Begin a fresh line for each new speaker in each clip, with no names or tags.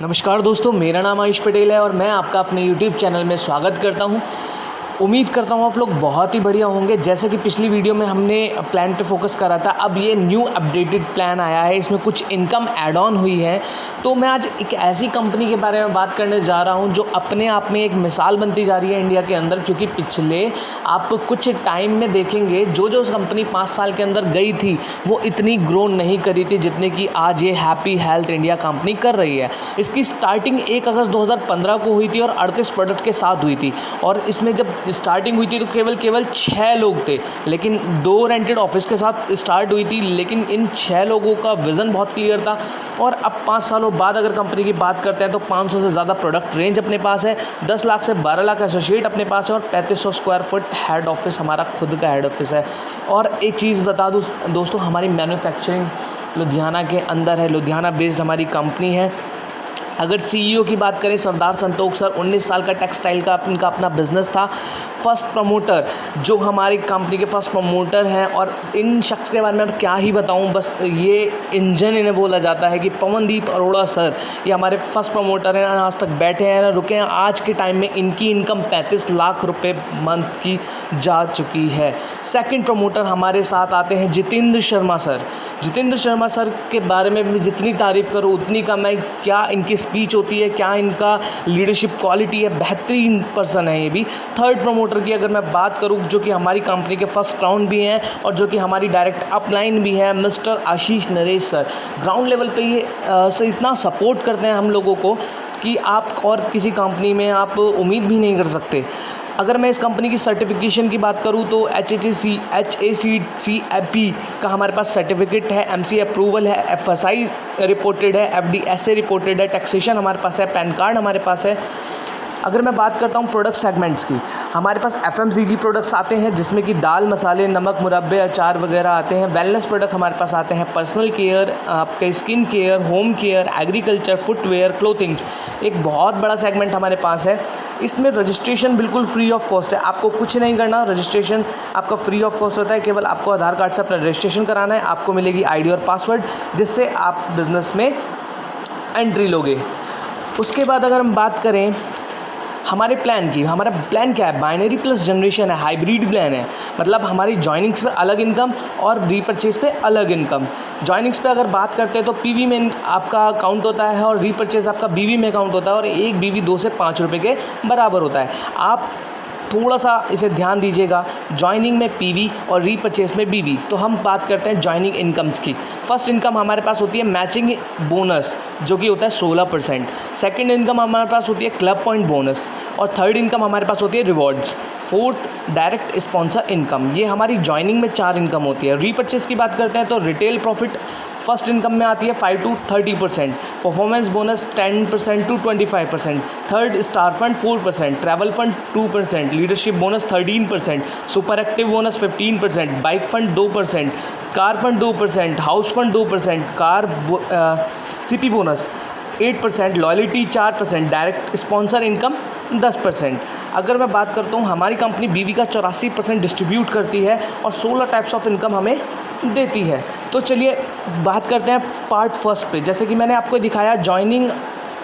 नमस्कार दोस्तों, मेरा नाम आयुष पटेल है और मैं आपका अपने YouTube चैनल में स्वागत करता हूं। उम्मीद करता हूं आप लोग बहुत ही बढ़िया होंगे। जैसे कि पिछली वीडियो में हमने प्लान पे फोकस करा था, अब ये न्यू अपडेटेड प्लान आया है, इसमें कुछ इनकम ऐड ऑन हुई है। तो मैं आज एक ऐसी कंपनी के बारे में बात करने जा रहा हूं जो अपने आप में एक मिसाल बनती जा रही है इंडिया के अंदर, क्योंकि पिछले आप कुछ टाइम में देखेंगे जो उस कंपनी 5 साल के अंदर गई थी वो इतनी ग्रो नहीं करी थी जितने की आज ये हैप्पी हेल्थ इंडिया कंपनी कर रही है। इसकी स्टार्टिंग 1 अगस्त 2015 को हुई थी और 38 प्रोडक्ट के साथ हुई थी। और इसमें जब स्टार्टिंग हुई थी तो केवल 6 लोग थे, लेकिन 2 रेंटेड ऑफिस के साथ स्टार्ट हुई थी। लेकिन इन 6 लोगों का विज़न बहुत क्लियर था। और अब 5 सालों बाद अगर कंपनी की बात करते हैं तो 500 से ज़्यादा प्रोडक्ट रेंज अपने पास है, 10 लाख से 12 लाख एसोसिएट अपने पास है और 3500 स्क्वायर फुट हेड ऑफिस हमारा खुद का हेड ऑफिस है। और एक चीज़ बता दूँ दोस्तों, हमारी मैन्युफैक्चरिंग लुधियाना के अंदर है, लुधियाना बेस्ड हमारी कंपनी है। अगर सीईओ की बात करें, सरदार संतोष सर, 19 साल का टेक्सटाइल का इनका अपना बिजनेस था। फर्स्ट प्रमोटर जो हमारी कंपनी के फर्स्ट प्रमोटर हैं, और इन शख्स के बारे में अब क्या ही बताऊं, बस ये इंजन इन्हें बोला जाता है कि पवनदीप अरोड़ा सर, ये हमारे फर्स्ट प्रमोटर हैं। आज तक बैठे हैं ना रुके हैं। आज के टाइम में इनकी इनकम 35 लाख रुपए मंथ की जा चुकी है। सेकंड प्रमोटर हमारे साथ आते हैं जितेंद्र शर्मा सर। जितेंद्र शर्मा सर के बारे में मैं जितनी तारीफ़ करूँ उतनी कम है। क्या इनकी स्पीच होती है, क्या इनका लीडरशिप क्वालिटी है, बेहतरीन पर्सन है ये भी। थर्ड प्रमोटर की अगर मैं बात करूं, जो कि हमारी कंपनी के फर्स्ट क्राउन भी हैं और जो कि हमारी डायरेक्ट अपलाइन भी हैं, मिस्टर आशीष नरेश सर। ग्राउंड लेवल पे ये से इतना सपोर्ट करते हैं हम लोगों को कि आप और किसी कंपनी में आप उम्मीद भी नहीं कर सकते। अगर मैं इस कंपनी की सर्टिफिकेशन की बात करूं तो HACCP का हमारे पास सर्टिफिकेट है, MC अप्रूवल है, FSI रिपोर्टेड है, FDSA रिपोर्टेड है, टैक्सेशन हमारे पास है, पैन कार्ड हमारे पास है। अगर मैं बात करता हूं प्रोडक्ट सेगमेंट्स की, हमारे पास FMCG प्रोडक्ट्स आते हैं जिसमें कि दाल, मसाले, नमक, मुरब्बे, अचार वगैरह आते हैं। वेलनेस प्रोडक्ट हमारे पास आते हैं, पर्सनल केयर, आपके skin care, home care, agriculture, footwear, clothings. एक बहुत बड़ा सेगमेंट हमारे पास है। इसमें रजिस्ट्रेशन बिल्कुल फ्री ऑफ कॉस्ट है, आपको कुछ नहीं करना। रजिस्ट्रेशन आपका फ्री ऑफ कॉस्ट होता है, केवल आपको आधार कार्ड से अपना रजिस्ट्रेशन कराना है। आपको मिलेगी ID और पासवर्ड, जिससे आप बिज़नेस में एंट्री लोगे। उसके बाद अगर हम बात करें हमारे प्लान की, हमारा प्लान क्या है? बाइनरी प्लस जनरेशन है, हाइब्रिड प्लान है। मतलब हमारी जॉइनिंग्स पे अलग इनकम और रीपरचेज पे अलग इनकम। जॉइनिंग्स पे अगर बात करते हैं तो PV में आपका काउंट होता है और रीपरचेज आपका BV में काउंट होता है, और एक BV 2 से 5 रुपये के बराबर होता है। आप थोड़ा सा इसे ध्यान दीजिएगा। जॉइनिंग में PV और रीपरचेज में BV। तो हम बात करते हैं जॉइनिंग इनकम्स की। फर्स्ट इनकम हमारे पास होती है मैचिंग बोनस, जो कि होता है 16%। सेकंड इनकम हमारे पास होती है क्लब पॉइंट बोनस, और थर्ड इनकम हमारे पास होती है rewards. Fourth direct sponsor income. ये हमारी जॉइनिंग में 4 इनकम होती है। रीपरचेज की बात करते हैं तो रिटेल प्रॉफिट फर्स्ट इनकम में आती है 5 to 30%, performance bonus 10% to 25%, third star fund 4%, travel fund 2%, leadership bonus 13%, super active bonus 15%, bike fund 2%, car fund 2%, house fund 2%, car CP bonus 8%, loyalty 4%, direct sponsor income 10%। अगर मैं बात करता हूँ, हमारी company BV का 84% डिस्ट्रीब्यूट करती है और 16 टाइप्स ऑफ इनकम हमें देती है। तो चलिए बात करते हैं पार्ट फर्स्ट पे। जैसे कि मैंने आपको दिखाया जॉइनिंग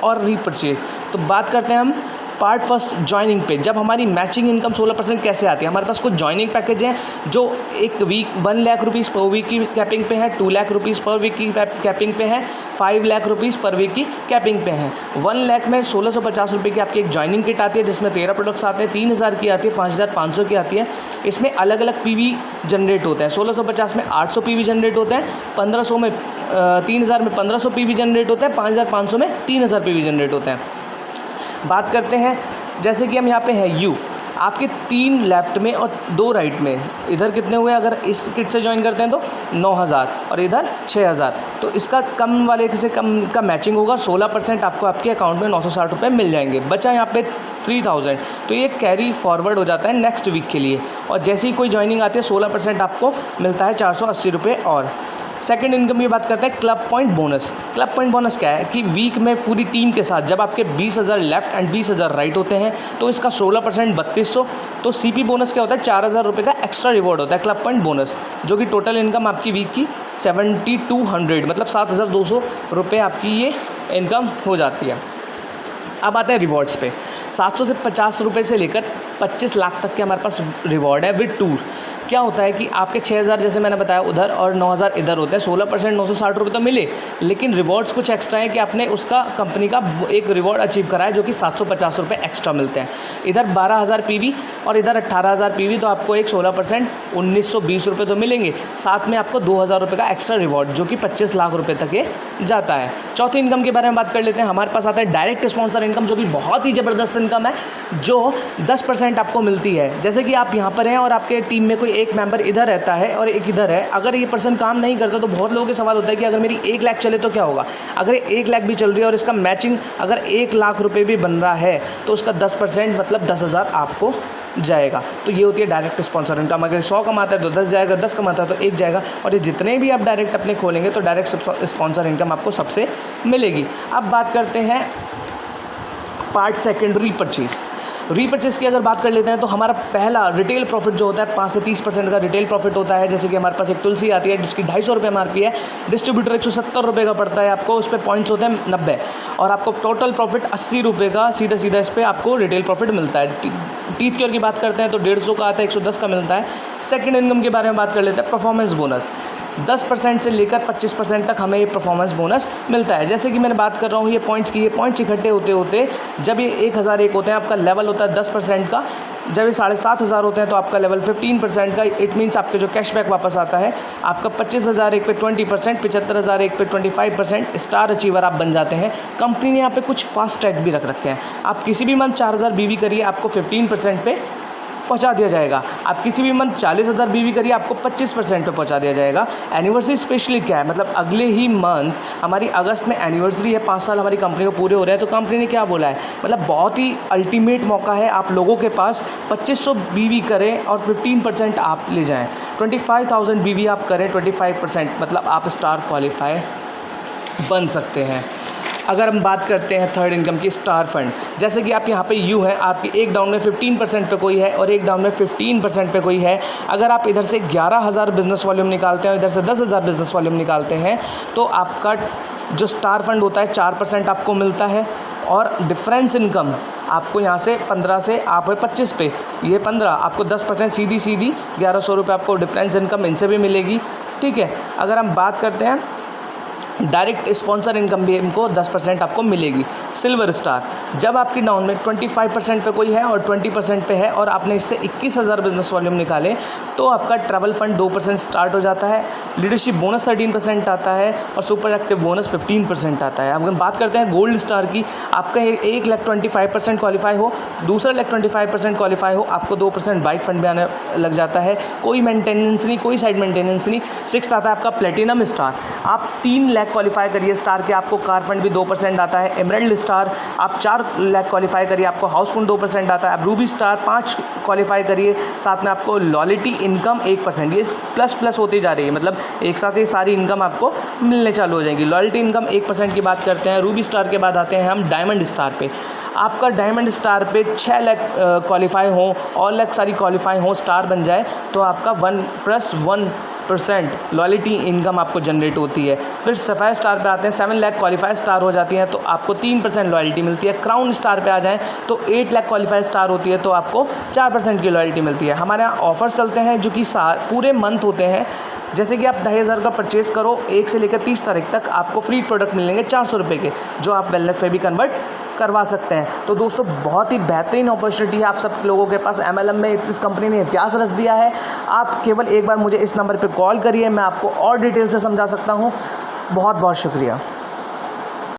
और रीपरचेज, तो बात करते हैं हम पार्ट फर्स्ट जॉइनिंग पे। जब हमारी मैचिंग इनकम 16% कैसे आती है? हमारे पास कुछ जॉइनिंग पैकेज हैं जो एक week 1 lakh rupees per week की कैपिंग पे है, 2 लाख रुपीज़ पर वीक की कैपिंग पे है, 5 लाख रुपीज़ पर वीक की कैपिंग पे है। 1 लाख में 1650 रुपये की आपकी एक जॉइनिंग किट आती है जिसमें 13 प्रोडक्ट्स आते हैं। 3000 की आती है, 5500 की आती है। इसमें अलग अलग PV जनरेट होते हैं। 1650 में 800 PV जनरेट होते हैं, 1500 में 3000 में 1500 PV जनरेट होते हैं, 5500 में 3000 PV जनरेट होते हैं। बात करते हैं, जैसे कि हम यहाँ पे है यू, आपके 3 लेफ़्ट में और 2 राइट में। इधर कितने हुए? अगर इस किट से ज्वाइन करते हैं तो 9000 और इधर 6000। तो इसका कम वाले से कम का मैचिंग होगा। 16% आपको आपके अकाउंट में 960 रुपये मिल जाएंगे। बचा यहाँ पे 3000, तो ये कैरी फॉरवर्ड हो जाता है नेक्स्ट वीक के लिए। और जैसे ही कोई ज्वाइनिंग आती है 16% आपको मिलता है 480 रुपये। और सेकंड इनकम की बात करते हैं club point bonus. Club point bonus क्या है कि वीक में पूरी टीम के साथ जब आपके 20,000 लेफ्ट एंड 20,000 राइट होते हैं तो इसका 16% 3200। तो CP बोनस क्या होता है? 4,000 रुपये का एक्स्ट्रा रिवॉर्ड होता है क्लब पॉइंट बोनस, जो कि टोटल इनकम आपकी वीक की 7200 मतलब 7,200 रुपये आपकी ये इनकम हो जाती है। अब आते हैं रिवॉर्ड्स पे। 700 से 50 रुपये से लेकर 25 लाख तक के हमारे पास रिवॉर्ड है विद टूर। क्या होता है कि आपके 6000 जैसे मैंने बताया उधर और 9000 इधर होते हैं, 16% 960 रुपये तो मिले, लेकिन रिवॉर्ड्स कुछ एक्स्ट्रा है कि आपने उसका कंपनी का एक रिवॉर्ड अचीव करा है जो कि 750 रुपये एक्स्ट्रा मिलते हैं। इधर 12000 PV और इधर 18000 PV, तो आपको एक 16% 1920 रुपये तो मिलेंगे, साथ में आपको 2000 रुपये का एक्स्ट्रा रिवॉर्ड जो कि 25 लाख रुपये तक ये जाता है। चौथी इनकम के बारे में बात कर लेते हैं। हमारे पास आता है डायरेक्ट स्पॉन्सर इनकम, जो कि बहुत ही ज़बरदस्त इनकम है, जो 10% आपको मिलती है। जैसे कि आप यहाँ पर हैं और आपके टीम में कोई एक मेंबर इधर रहता है और एक इधर है, अगर ये पर्सन काम नहीं करता तो बहुत लोगों के सवाल होता है कि अगर मेरी 1 लाख चले तो क्या होगा। अगर 1 लाख भी चल रही है और इसका मैचिंग अगर 1 लाख रुपए भी बन रहा है तो उसका 10% मतलब 10,000 आपको जाएगा। तो ये होती है डायरेक्ट स्पॉन्सर इनकम। अगर 100 कमाता है तो 10 जाएगा, 10 कमाता है तो 1 जाएगा, और ये जितने भी आप डायरेक्ट अपने खोलेंगे तो डायरेक्ट स्पॉन्सर इनकम आपको सबसे मिलेगी। अब बात करते हैं पार्ट सेकंड, रीपरचेज़ की अगर बात कर लेते हैं तो हमारा पहला रिटेल प्रॉफिट जो होता है 5 से 30% का रिटेल प्रॉफिट होता है। जैसे कि हमारे पास एक तुलसी आती है जिसकी 250 रुपये MRP है, डिस्ट्रीब्यूटर 170 रुपये का पड़ता है आपको, उस पर पॉइंट्स होते हैं 90, और आपको टोटल प्रॉफिट 80 रुपये का सीधा इस पर आपको रिटेल प्रॉफिट मिलता है। टीथ केयर की बात करते हैं तो 150 का आता है, 110 का मिलता है। सेकेंड इनकम के बारे में बात कर लेते हैं, परफॉर्मेंस बोनस 10% से लेकर 25% तक हमें ये परफॉर्मेंस बोनस मिलता है। जैसे कि मैंने बात कर रहा हूँ ये पॉइंट्स की, ये पॉइंट्स इकट्ठे होते जब ये 1001 होते हैं आपका लेवल होता है 10% का, जब ये 7500 होते हैं तो आपका लेवल 15% का। इट मीन्स आपके जो कैशबैक वापस आता है आपका 25,000 एक पे 20%, 75,000 एक पे 25%, स्टार अचीवर आप बन जाते हैं। कंपनी ने यहाँ पे कुछ फास्ट ट्रैक भी रख रखे हैं। आप किसी भी मंथ 4000 BV करिए आपको 15% पे पहुंचा दिया जाएगा। आप किसी भी मंथ 40,000 BV करिए आपको 25% पे पहुंचा दिया जाएगा। एनिवर्सरी स्पेशली क्या है, मतलब अगले ही मंथ हमारी अगस्त में एनिवर्सरी है, 5 साल हमारी कंपनी को पूरे हो रहे हैं, तो कंपनी ने क्या बोला है, मतलब बहुत ही अल्टीमेट मौका है आप लोगों के पास। 2500 BV करें और 15% आप ले जाएँ, 25,000 BV आप करें 25%, मतलब आप स्टार क्वालिफाई बन सकते हैं। अगर हम बात करते हैं थर्ड इनकम की, स्टार फंड, जैसे कि आप यहाँ पे यू हैं, आपकी एक डाउन में 15% पे कोई है और एक डाउन में 15% पे कोई है। अगर आप इधर से 11,000 बिज़नेस वॉल्यूम निकालते हैं और इधर से 10,000 बिज़नेस वॉल्यूम निकालते हैं तो आपका जो स्टार फंड होता है 4% आपको मिलता है, और डिफरेंस इनकम आपको यहाँ से 15 से आप है 25 पे, ये 15 आपको 10% सीधी 1100 रुपये आपको डिफरेंस इनकम इनसे भी मिलेगी। ठीक है, अगर हम बात करते हैं डायरेक्ट स्पॉन्सर इनकम भी इनको 10% आपको मिलेगी। सिल्वर स्टार, जब आपकी डाउन में 25% पे कोई है और 20% पे है और आपने इससे 21,000 बिजनेस वॉल्यूम निकाले तो आपका ट्रैवल फंड 2% स्टार्ट हो जाता है, लीडरशिप बोनस 13% आता है और सुपर एक्टिव बोनस 15% आता है। अब हम बात करते हैं गोल्ड स्टार की, आपका 1,25% क्वालिफाई हो, दूसरा 1,25% क्वालिफाई हो, आपको 2% बाइक फंड भी आने लग जाता है, कोई मेंटेनेंस नहीं, कोई साइड मेंटेनेंस नहीं। 6th आता है आपका प्लेटिनम स्टार, आप 3 लाख क्वालिफाई करिए स्टार के, आपको कार फंड भी 2% आता है। एमरल्ड स्टार, आप 4 लाख क्वालिफाई करिए, आपको हाउस फंड 2% आता है। आप रूबी स्टार 5 क्वालिफाई करिए, साथ में आपको लॉयल्टी इनकम 1%, ये प्लस होती जा रही है, मतलब एक साथ ये सारी इनकम आपको मिलने चालू हो जाएगी। लॉयल्टी इनकम 1% की बात करते हैं। रूबी स्टार के बाद आते हैं हम डायमंड स्टार पे, आपका डायमंड स्टार पे 6 लाख क्वालिफाई हो, और लाख सारी क्वालिफाई हो, स्टार बन जाए तो आपका 1+1% लॉयल्टी इनकम आपको जनरेट होती है। फिर सफ़ायर स्टार पे आते हैं, 7 लाख क्वालिफाई स्टार हो जाती हैं तो आपको 3% लॉयल्टी मिलती है। क्राउन स्टार पे आ जाएं तो 8 लाख क्वालिफाई स्टार होती है तो आपको 4% की लॉयल्टी मिलती है। हमारे यहाँ ऑफर्स चलते हैं जो कि पूरे मंथ होते हैं, जैसे कि आप 2,500 का परचेज़ करो 1 से लेकर 30 तारीख तक आपको फ्री प्रोडक्ट मिलेंगे 400 रुपये के, जो आप वेलनेस पे भी कन्वर्ट करवा सकते हैं। तो दोस्तों बहुत ही बेहतरीन अपॉर्चुनिटी है आप सब लोगों के पास। MLM में इस कंपनी ने इतिहास रच दिया है। आप केवल एक बार मुझे इस नंबर पे कॉल करिए, मैं आपको और डिटेल से समझा सकता हूँ। बहुत बहुत शुक्रिया।